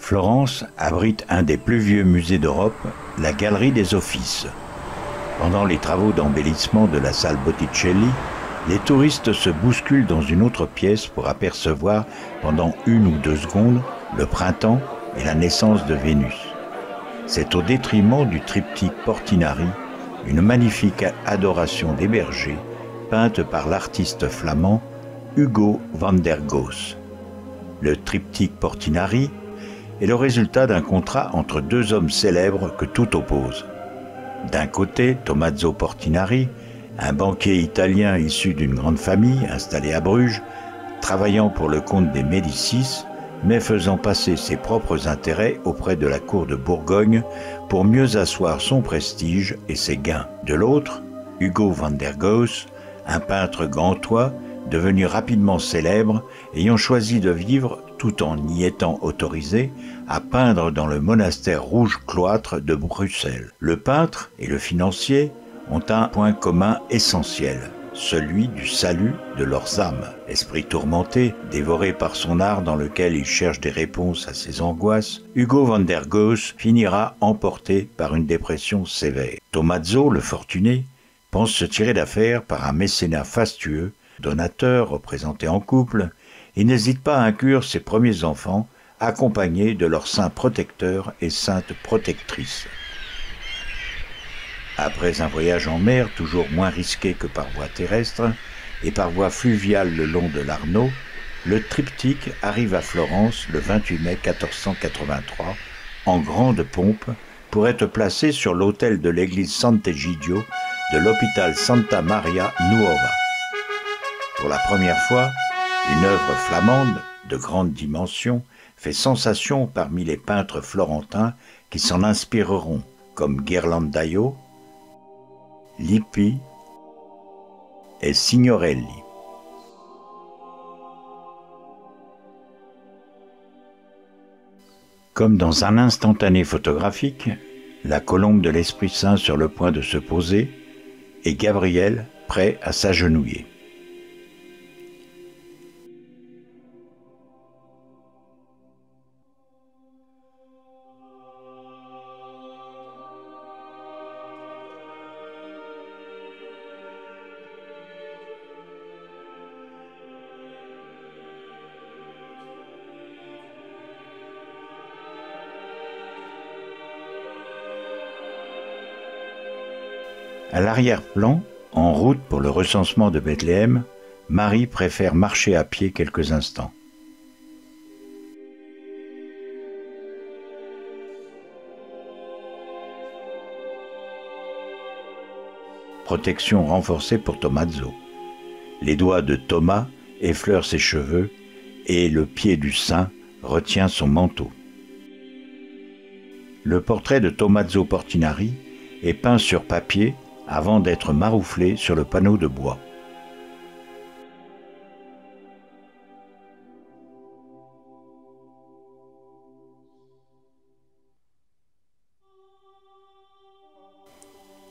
Florence abrite un des plus vieux musées d'Europe, la Galerie des Offices. Pendant les travaux d'embellissement de la salle Botticelli, les touristes se bousculent dans une autre pièce pour apercevoir pendant 1 ou 2 secondes le printemps et la naissance de Vénus. C'est au détriment du triptyque Portinari, une magnifique adoration des bergers, peinte par l'artiste flamand Hugo van der Goes. Le triptyque Portinari est le résultat d'un contrat entre 2 hommes célèbres que tout oppose. D'un côté, Tommaso Portinari, un banquier italien issu d'une grande famille installé à Bruges, travaillant pour le compte des Médicis, mais faisant passer ses propres intérêts auprès de la cour de Bourgogne pour mieux asseoir son prestige et ses gains. De l'autre, Hugo van der Goes, un peintre gantois devenu rapidement célèbre, ayant choisi de vivre, tout en y étant autorisé, à peindre dans le monastère rouge cloître de Bruxelles. Le peintre et le financier ont un point commun essentiel, celui du salut de leurs âmes. Esprit tourmenté, dévoré par son art dans lequel il cherche des réponses à ses angoisses, Hugo van der Goes finira emporté par une dépression sévère. Tommaso, le fortuné, pense se tirer d'affaire par un mécénat fastueux, donateur représenté en couple, et n'hésite pas à inclure ses premiers enfants, accompagnés de leur saint protecteur et sainte protectrice. Après un voyage en mer toujours moins risqué que par voie terrestre et par voie fluviale le long de l'Arno, le triptyque arrive à Florence le 28 mai 1483 en grande pompe pour être placé sur l'autel de l'église Sant'Egidio de l'hôpital Santa Maria Nuova. Pour la première fois, une œuvre flamande de grande dimension fait sensation parmi les peintres florentins qui s'en inspireront, comme Ghirlandaio, Lippi et Signorelli. Comme dans un instantané photographique, la colombe de l'Esprit Saint sur le point de se poser et Gabriel prêt à s'agenouiller. À l'arrière-plan, en route pour le recensement de Bethléem, Marie préfère marcher à pied quelques instants. Protection renforcée pour Tommaso. Les doigts de Thomas effleurent ses cheveux et le pied du saint retient son manteau. Le portrait de Tommaso Portinari est peint sur papier avant d'être marouflé sur le panneau de bois.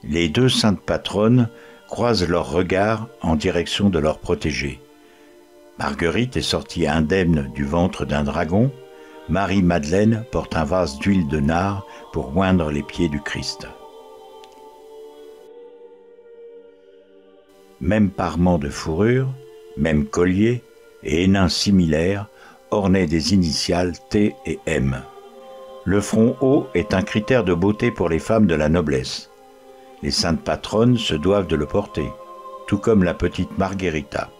Les 2 saintes patronnes croisent leurs regards en direction de leur protégée. Marguerite est sortie indemne du ventre d'un dragon. Marie-Madeleine porte un vase d'huile de nard pour oindre les pieds du Christ. Même parement de fourrure, même collier et énin similaires ornés des initiales T et M. Le front haut est un critère de beauté pour les femmes de la noblesse. Les saintes patronnes se doivent de le porter, tout comme la petite Margherita.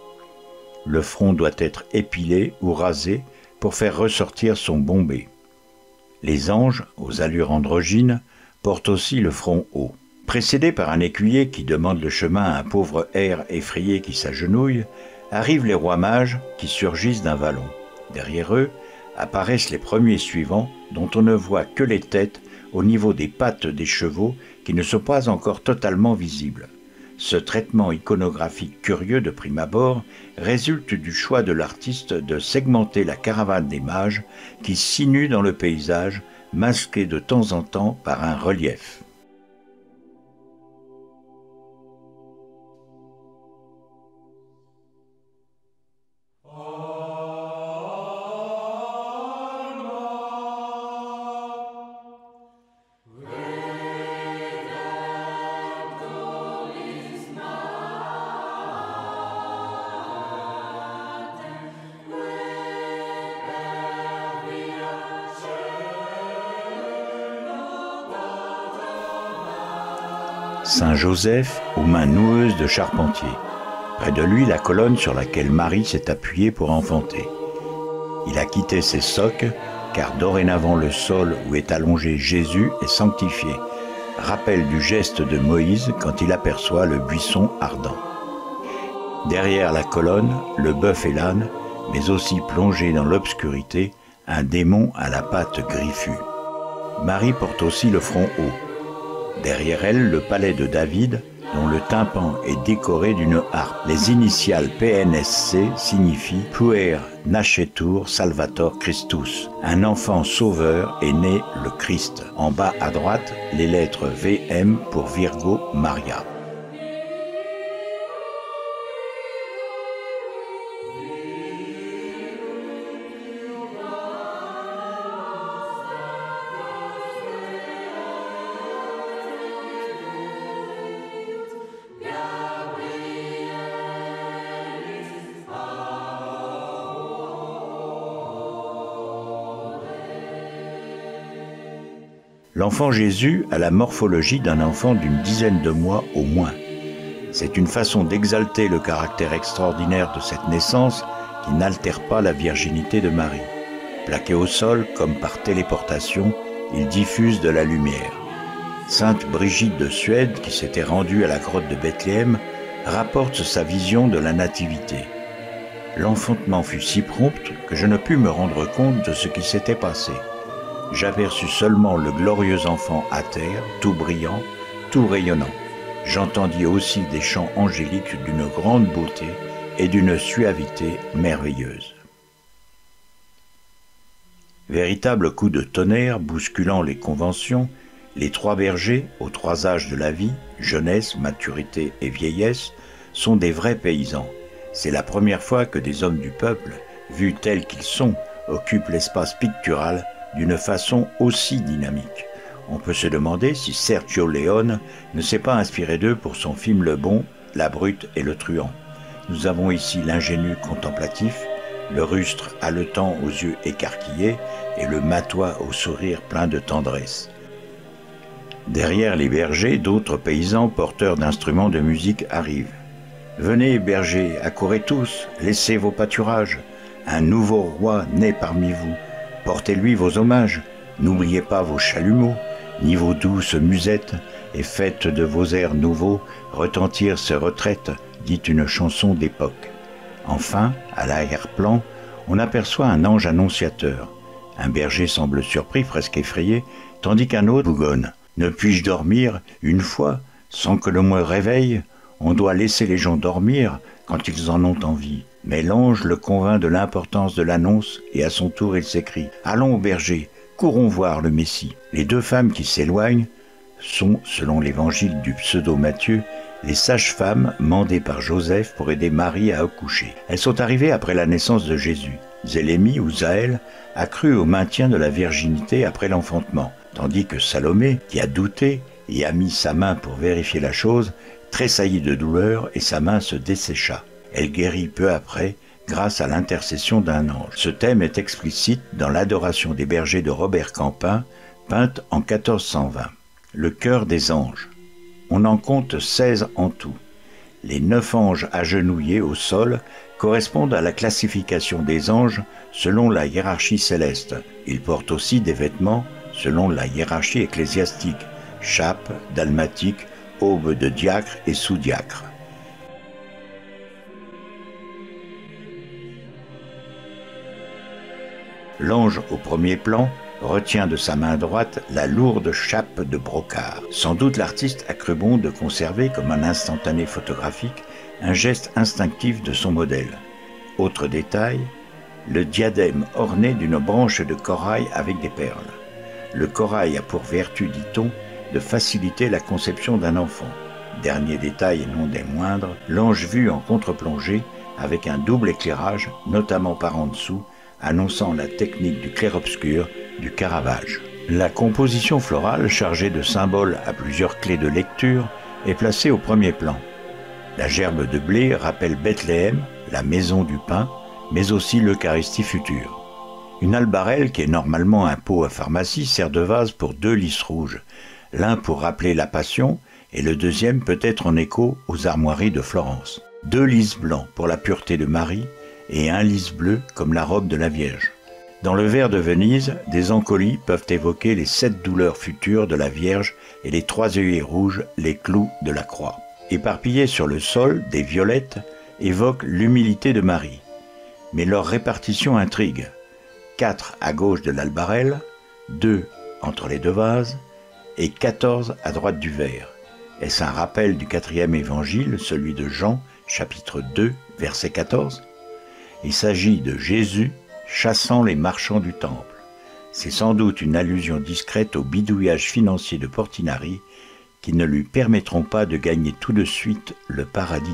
Le front doit être épilé ou rasé pour faire ressortir son bombé. Les anges, aux allures androgynes, portent aussi le front haut. Précédé par un écuyer qui demande le chemin à un pauvre hère effrayé qui s'agenouille, arrivent les rois mages qui surgissent d'un vallon. Derrière eux apparaissent les premiers suivants dont on ne voit que les têtes au niveau des pattes des chevaux qui ne sont pas encore totalement visibles. Ce traitement iconographique curieux de prime abord résulte du choix de l'artiste de segmenter la caravane des mages qui sinue dans le paysage, masqué de temps en temps par un relief. Saint Joseph aux mains noueuses de charpentier. Près de lui, la colonne sur laquelle Marie s'est appuyée pour enfanter. Il a quitté ses socs, car dorénavant le sol où est allongé Jésus est sanctifié, rappel du geste de Moïse quand il aperçoit le buisson ardent. Derrière la colonne, le bœuf et l'âne, mais aussi plongé dans l'obscurité, un démon à la patte griffue. Marie porte aussi le front haut. Derrière elle, le palais de David, dont le tympan est décoré d'une harpe. Les initiales PNSC signifient Puer Nascetur Salvator Christus. Un enfant sauveur est né le Christ. En bas à droite, les lettres VM pour Virgo Maria. L'enfant Jésus a la morphologie d'un enfant d'une dizaine de mois au moins. C'est une façon d'exalter le caractère extraordinaire de cette naissance qui n'altère pas la virginité de Marie. Plaqué au sol, comme par téléportation, il diffuse de la lumière. Sainte Brigitte de Suède, qui s'était rendue à la grotte de Bethléem, rapporte sa vision de la nativité. L'enfantement fut si prompt que je ne pus me rendre compte de ce qui s'était passé. J'aperçus seulement le glorieux enfant à terre, tout brillant, tout rayonnant. J'entendis aussi des chants angéliques d'une grande beauté et d'une suavité merveilleuse. Véritable coup de tonnerre bousculant les conventions, les trois bergers, aux trois âges de la vie, jeunesse, maturité et vieillesse, sont des vrais paysans. C'est la première fois que des hommes du peuple, vus tels qu'ils sont, occupent l'espace pictural d'une façon aussi dynamique. On peut se demander si Sergio Leone ne s'est pas inspiré d'eux pour son film Le Bon, La Brute et le Truand. Nous avons ici l'ingénu contemplatif, le rustre haletant aux yeux écarquillés et le matois au sourire plein de tendresse. Derrière les bergers, d'autres paysans porteurs d'instruments de musique arrivent. « Venez, bergers, accourez tous, laissez vos pâturages. Un nouveau roi naît parmi vous. Portez-lui vos hommages, n'oubliez pas vos chalumeaux, ni vos douces musettes, et faites de vos airs nouveaux retentir ce retraite, dit une chanson d'époque. Enfin, à l'arrière-plan, on aperçoit un ange annonciateur. Un berger semble surpris, presque effrayé, tandis qu'un autre bougonne. « Ne puis-je dormir une fois, sans que le me réveille ? On doit laisser les gens dormir quand ils en ont envie. » Mais l'ange le convainc de l'importance de l'annonce et à son tour il s'écrie « Allons au berger, courons voir le Messie ». Les deux femmes qui s'éloignent sont, selon l'évangile du pseudo-Matthieu, les sages-femmes mandées par Joseph pour aider Marie à accoucher. Elles sont arrivées après la naissance de Jésus. Zélémie ou Zaël a cru au maintien de la virginité après l'enfantement, tandis que Salomé, qui a douté et a mis sa main pour vérifier la chose, tressaillit de douleur et sa main se dessécha. Elle guérit peu après grâce à l'intercession d'un ange. Ce thème est explicite dans l'Adoration des bergers de Robert Campin, peinte en 1420. Le chœur des anges. On en compte 16 en tout. Les 9 anges agenouillés au sol correspondent à la classification des anges selon la hiérarchie céleste. Ils portent aussi des vêtements selon la hiérarchie ecclésiastique, chape, dalmatique, aube de diacre et sous-diacre. L'ange au premier plan retient de sa main droite la lourde chape de brocart. Sans doute l'artiste a cru bon de conserver comme un instantané photographique un geste instinctif de son modèle. Autre détail, le diadème orné d'une branche de corail avec des perles. Le corail a pour vertu, dit-on, de faciliter la conception d'un enfant. Dernier détail et non des moindres, l'ange vu en contre-plongée avec un double éclairage, notamment par en dessous, annonçant la technique du clair-obscur du Caravage. La composition florale, chargée de symboles à plusieurs clés de lecture, est placée au premier plan. La gerbe de blé rappelle Bethléem, la maison du pain, mais aussi l'Eucharistie future. Une albarelle, qui est normalement un pot à pharmacie, sert de vase pour 2 lys rouges. l'un pour rappeler la Passion et le deuxième peut-être en écho aux armoiries de Florence. 2 lys blancs pour la pureté de Marie et 1 lys bleu comme la robe de la Vierge. Dans le verre de Venise, des encolis peuvent évoquer les 7 douleurs futures de la Vierge et les 3 œillets rouges, les clous de la croix. Éparpillés sur le sol, des violettes évoquent l'humilité de Marie. Mais leur répartition intrigue. 4 à gauche de l'albarelle, 2 entre les 2 vases et 14 à droite du verre. Est-ce un rappel du 4e évangile, celui de Jean, chapitre 2, verset 14 ? Il s'agit de Jésus chassant les marchands du temple. C'est sans doute une allusion discrète au bidouillage financier de Portinari qui ne lui permettront pas de gagner tout de suite le paradis.